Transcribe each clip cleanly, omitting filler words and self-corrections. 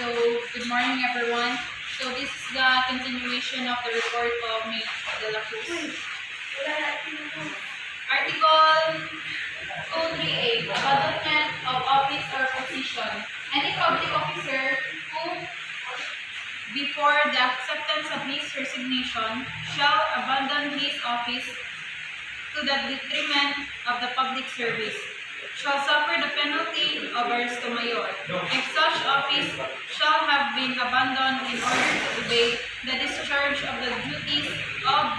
So, good morning everyone. So, this is the continuation of the report of May de la Cruz. Article 238, abandonment of office or position. Any public officer who, before the acceptance of his resignation, shall abandon his office to the detriment of the public service, shall suffer the penalty of arresto mayor, if such office shall have been abandoned in order to obey the discharge of the duties of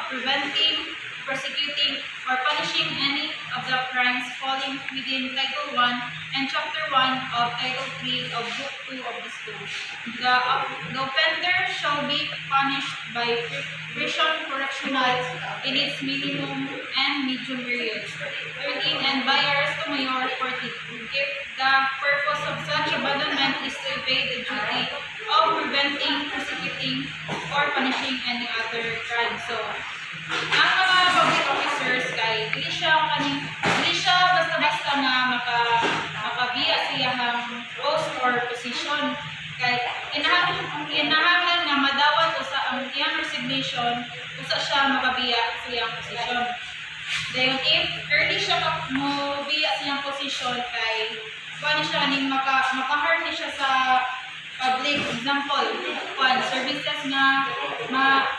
preventing, prosecuting, or punishing any of the crimes falling within Title I and Chapter 1 of Title 3 of Book 2 of this code. The offender shall be punished by prison correctional in its minimum and medium periods, 13, and by arresto mayor, 14, if the purpose of such abandonment is to evade the duty of preventing, prosecuting, or punishing any other crime. So, ang mga public officers kay dili siya basta-basta na makabiya siyang post or position kay kinahanglan nga madawat usa ang iyang resignation usa siya makabiya siyang position. Dayon if early siya mobiya siyang position kay kuan siya ning maka-harm ni siya sa public, example, services nga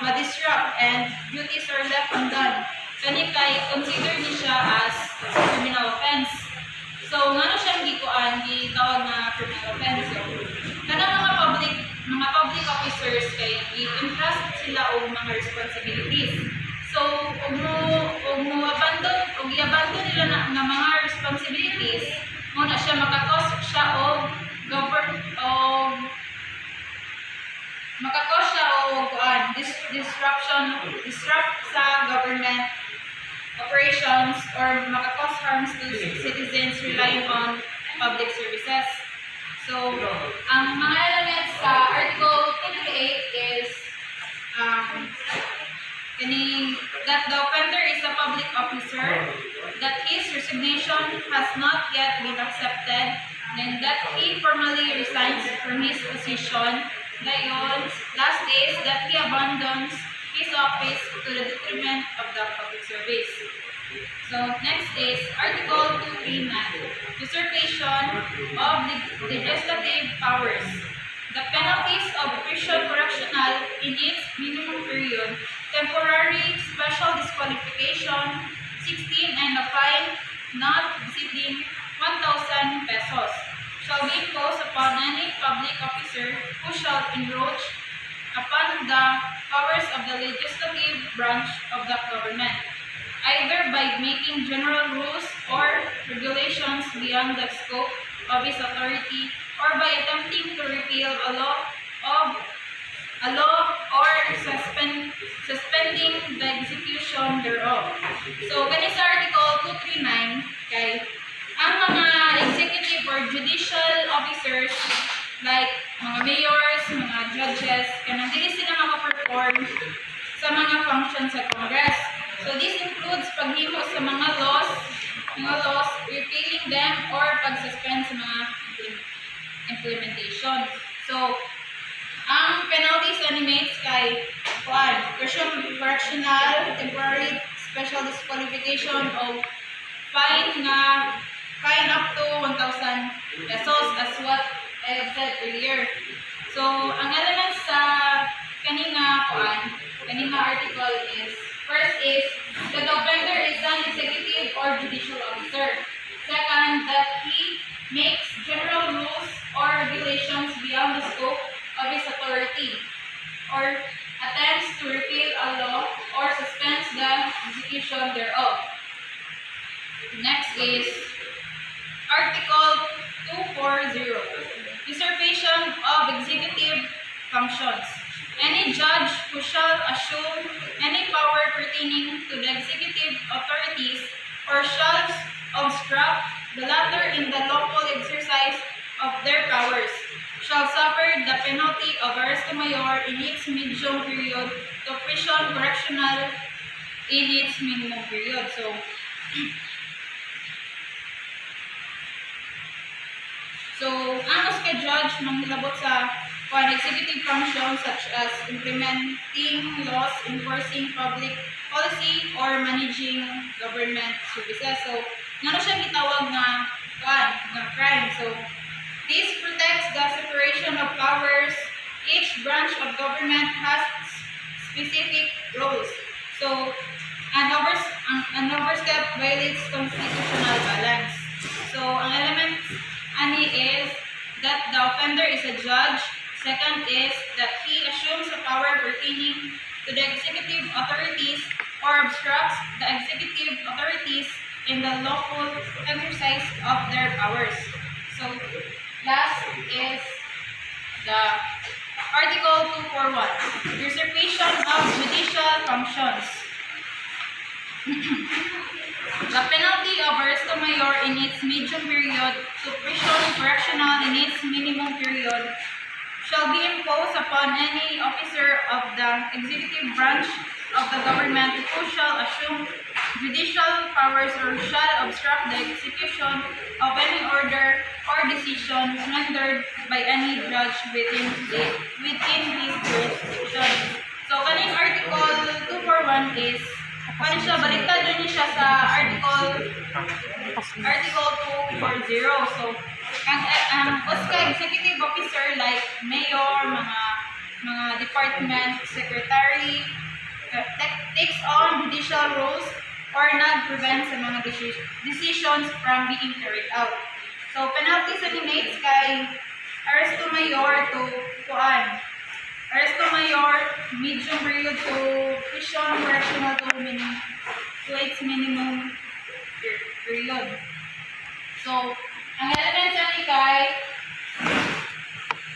ma-disrupt and duties are left undone. Kani kay consider ni siya as criminal offense. So, ngano siyang gitawag na criminal offense. So, kanang mga public officers kay i-entrust sila og mga responsibilities. So, i-abandon nila nga mga responsibilities, muna siya makakos siya og disrupt sa government operations or makakos harms to citizens relying on public services. So, ang mga elements sa Article 238 is that the offender is a public officer, that his resignation has not yet been accepted, and that he formally resigns from his position. Ngayon, last is that he abandons his office to the detriment of the public service. So, next is Article 239, usurpation of legislative powers. The penalties of prison correctional in its minimum period, temporary special disqualification, 16, and a fine not exceeding 1,000 pesos shall be imposed upon any public officer who shall encroach upon the powers of the legislative branch of the government, either by making general rules or regulations beyond the scope of his authority, or by attempting to repeal a law or suspending the execution thereof. So, kani sa Article 239, kay ang mga executive or judicial officers like mga mayors, mga judges, kanang dili sila maka-perform sa mga functions sa Congress. So, this includes paghimo sa mga laws, repealing them, or pag-suspend sa mga implementation. So, ang penalties animates kay prison correctional, temporary special disqualification, o fine up to 1,000 pesos as what I have said earlier. So, ang elements sa kanina article is, first is that the offender is an executive or judicial officer. Second, that he makes general rules or regulations beyond the scope of his authority, or attempts to repeal a law or suspends the execution thereof. Next is Article 240, usurpation of executive functions. Any judge who shall assume any power pertaining to the executive authorities or shall obstruct the latter in the lawful exercise of their powers shall suffer the penalty of arresto mayor in its medium period to prison correctional in its minimum period. So, ang schedule judge manghilabot sa executive functions such as implementing laws, enforcing public policy, or managing government services. So, nga siya gitawag nga crime. So, this protects the separation of powers. Each branch of government has specific roles. So, an overstep violates constitutional balance. So, ang elements ani is that the offender is a judge. Second is that he assumes a power pertaining to the executive authorities or obstructs the executive authorities in the lawful exercise of their powers. So, last is the Article 241, usurpation of judicial functions. The penalty of arresto mayor in its medium period to prison correctional in its minimum period shall be imposed upon any officer of the executive branch of the government who shall assume judicial powers or shall obstruct the execution of any order or decision rendered by any judge within his jurisdiction. So, kaning Article 241 is siya, baliktad yun siya sa Article 240. So, ang executive officer like mayor, mga department secretary, takes on judicial roles or non-prevents sa mga decisions from being carried out. So, penalties eliminates kay arresto mayor to kuan. Arresto mayor, medium period to prison correctional to its minimum period. So, ang elements ani kay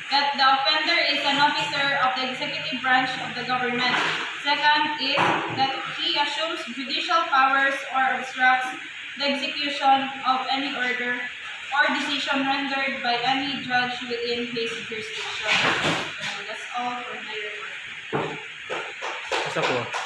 that the offender is an officer of the executive branch of the government. Second is that he assumes judicial powers or obstructs the execution of any order or decision rendered by any judge within his jurisdiction. So that's all for my report. Isa po.